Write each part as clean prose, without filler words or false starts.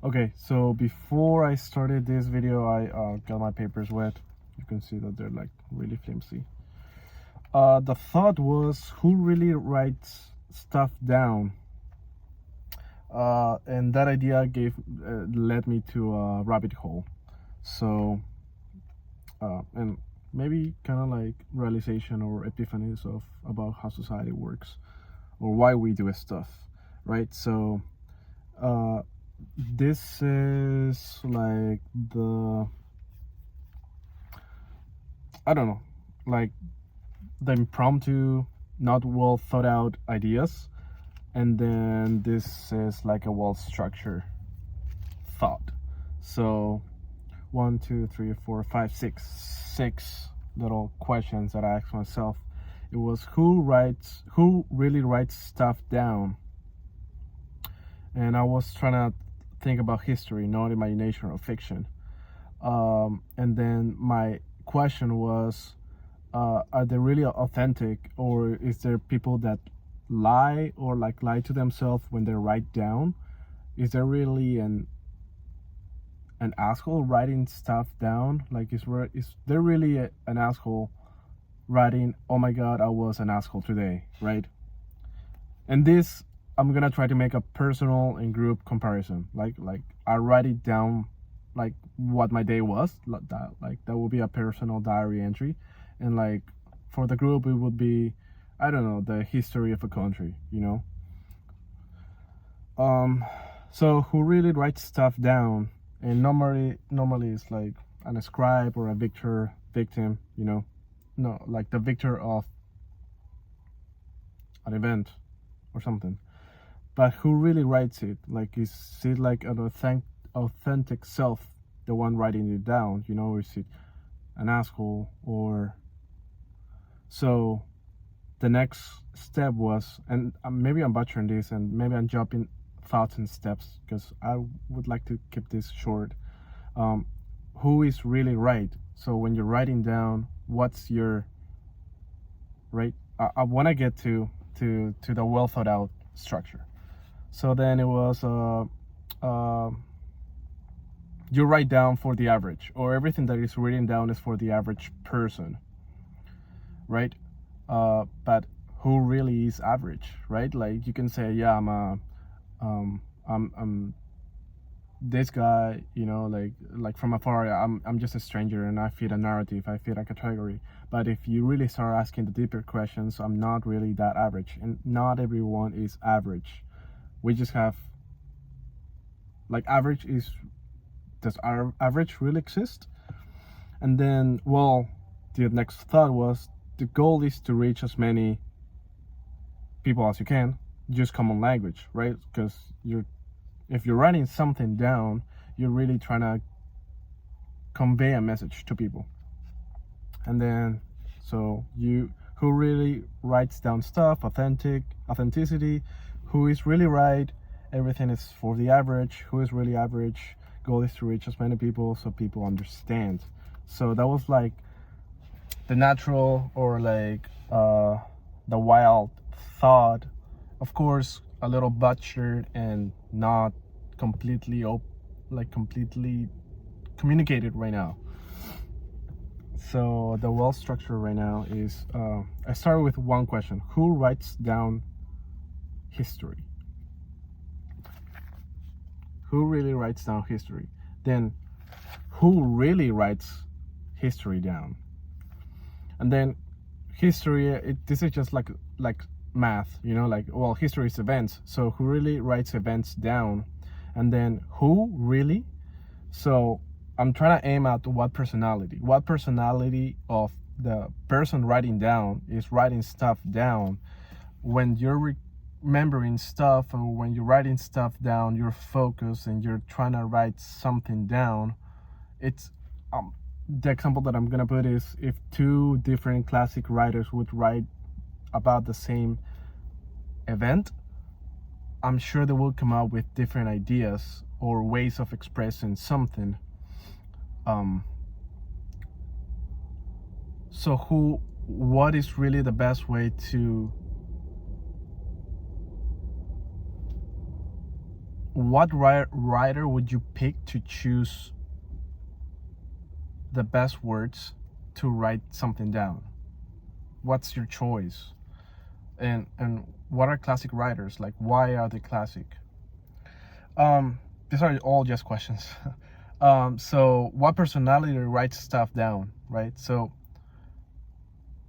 Okay, so before I started this video, I got my papers wet. You can see that they're like really flimsy. The thought was, who really writes stuff down? And that idea led me to a rabbit hole. So, and maybe kind of like realization or epiphanies of about how society works or why we do stuff, right? So, uh, this is like I don't know, like the impromptu, not well thought out ideas, and then this is like a well structured thought. So 6 little questions that I asked myself. It was, who really writes stuff down? And I was trying to think about history, not imagination or fiction. And then my question was, are they really authentic, or is there people that lie or like lie to themselves when they write down? Is there really an asshole writing stuff down? Like, is there really an asshole writing, oh my god, I was an asshole today, right? And this, I'm gonna try to make a personal and group comparison. Like I write it down, like what my day was, like that will be a personal diary entry, and like for the group it would be, I don't know, the history of a country, you know. So who really writes stuff down? And normally it's like an scribe or a victim, you know, no, like the victor of an event or something. But who really writes it? Like, is it like an authentic self, the one writing it down? You know, is it an asshole? Or so the next step was, and maybe I'm butchering this, and maybe I'm jumping thoughts and steps because I would like to keep this short. Who is really right? So when you're writing down, what's your right? I want to get to the well thought out structure. So then it was you write down for the average, or everything that is written down is for the average person, right? But who really is average, right? Like you can say, yeah, I'm this guy, you know, like from afar, I'm just a stranger, and I fit a narrative, I fit a category. But if you really start asking the deeper questions, I'm not really that average, and not everyone is average. We just have, like, does our average really exist? And then, well, the next thought was, the goal is to reach as many people as you can, use common language, right? Because if you're writing something down, you're really trying to convey a message to people. And then, so who really writes down stuff? Authenticity. Who is really right? Everything is for the average. Who is really average? Goal is to reach as many people so people understand. So that was like the natural, or like the wild thought. Of course, a little butchered and not completely completely communicated right now. So the well structure right now is, I started with one question: who writes down history? Who really writes down history? Then who really writes history down? And then history, this is just like math, you know, like, well, history is events, so who really writes events down? And then who really, so I'm trying to aim at what personality of the person writing down is writing stuff down. When you're remembering stuff, or when you're writing stuff down, you're focused and you're trying to write something down. It's the example that I'm gonna put is, if two different classic writers would write about the same event, I'm sure they will come up with different ideas or ways of expressing something. So what is really the best way to what writer would you pick to choose the best words to write something down? What's your choice? And what are classic writers? Like, why are they classic? These are all just questions. So what personality writes stuff down, right? So,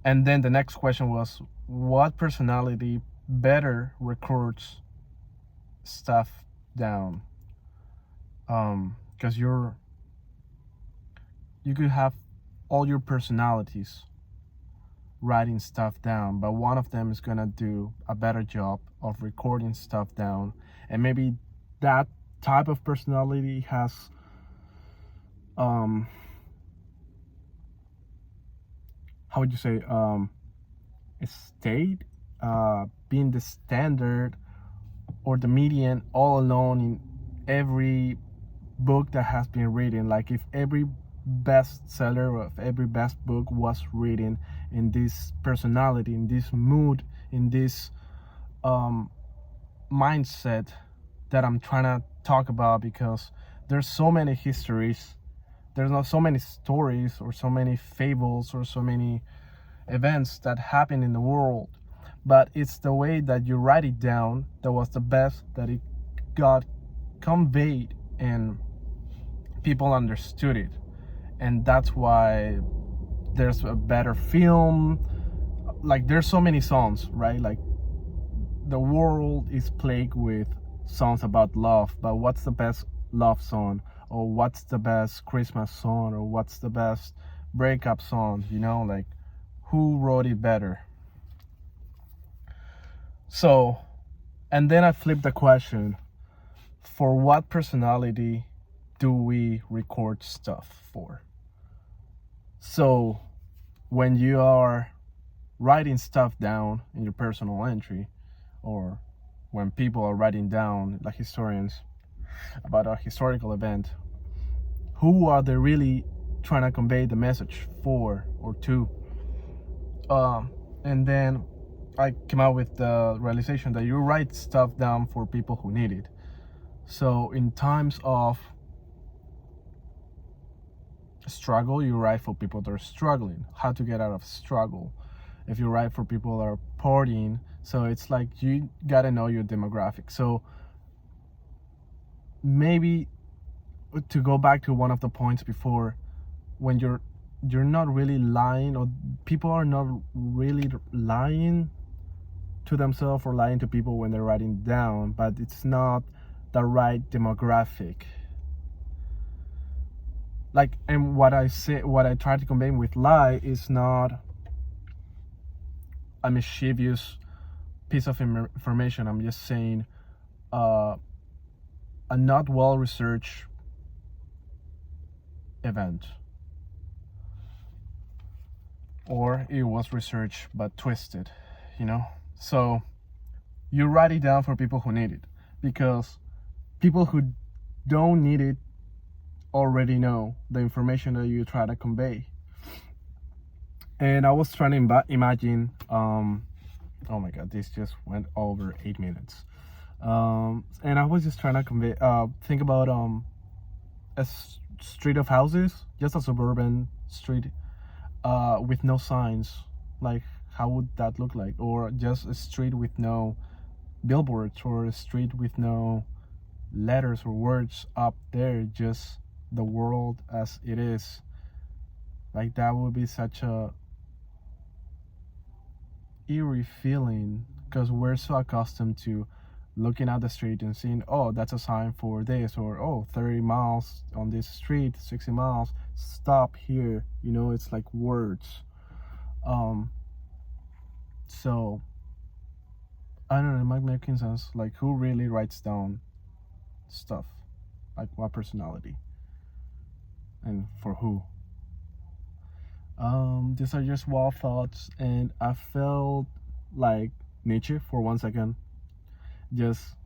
and then the next question was, what personality better records stuff down? Because you could have all your personalities writing stuff down, but one of them is gonna do a better job of recording stuff down, and maybe that type of personality has how would you say, a state, being the standard or the median all alone in every book that has been written. Like if every bestseller of every best book was written in this personality, in this mood, in this mindset that I'm trying to talk about, because there's so many histories, there's not so many stories or so many fables or so many events that happen in the world, but it's the way that you write it down that was the best, that it got conveyed and people understood it. And that's why there's a better film. Like there's so many songs, right? Like the world is plagued with songs about love, but what's the best love song, or what's the best Christmas song, or what's the best breakup song? Like who wrote it better? So, and then I flipped the question, for what personality do we record stuff for? So when you are writing stuff down in your personal entry, or when people are writing down, like historians, about a historical event, who are they really trying to convey the message for or to? And then I came out with the realization that you write stuff down for people who need it. So in times of struggle, you write for people that are struggling, how to get out of struggle. If you write for people that are partying, so it's like you gotta know your demographic. So maybe to go back to one of the points before, when you're not really lying, or people are not really lying to themselves or lying to people when they're writing down, but it's not the right demographic. Like, and what I try to convey with lie is not a mischievous piece of information. I'm just saying a not well researched event, or it was researched but twisted, So you write it down for people who need it, because people who don't need it already know the information that you try to convey. And I was trying to imagine, oh my god, this just went over 8 minutes. And I was just trying to convey, think about a street of houses, just a suburban street, with no signs. Like, how would that look like? Or just a street with no billboards, or a street with no letters or words up there, just the world as it is. Like, that would be such a eerie feeling, because we're so accustomed to looking at the street and seeing, oh, that's a sign for this, or oh, 30 miles on this street, 60 miles, stop here. It's like words. So I don't know, it might make sense. Like, who really writes down stuff? Like, what personality, and for who? These are just wild thoughts, and I felt like Nietzsche for 1 second, just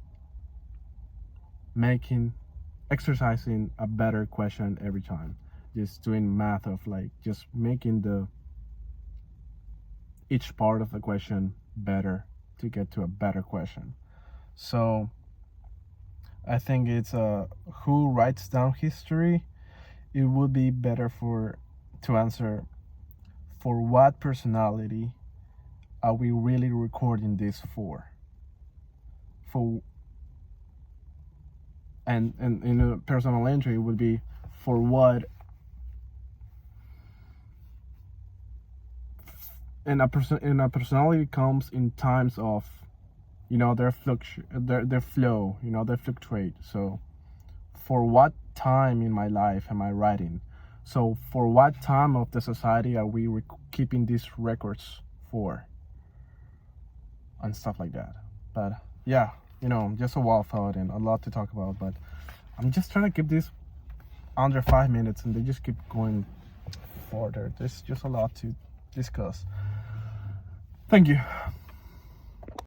exercising a better question every time, just doing math of like just making each part of the question better to get to a better question. So I think it's who writes down history. It would be better to answer, for what personality are we really recording this for? For and in a personal entry, it would be for what. And a personality comes in times of, their flow, they fluctuate. So for what time in my life am I writing? So for what time of the society are we keeping these records for, and stuff like that. But yeah, just a wild thought and a lot to talk about, but I'm just trying to keep this under 5 minutes, and they just keep going further. There's just a lot to discuss. Thank you.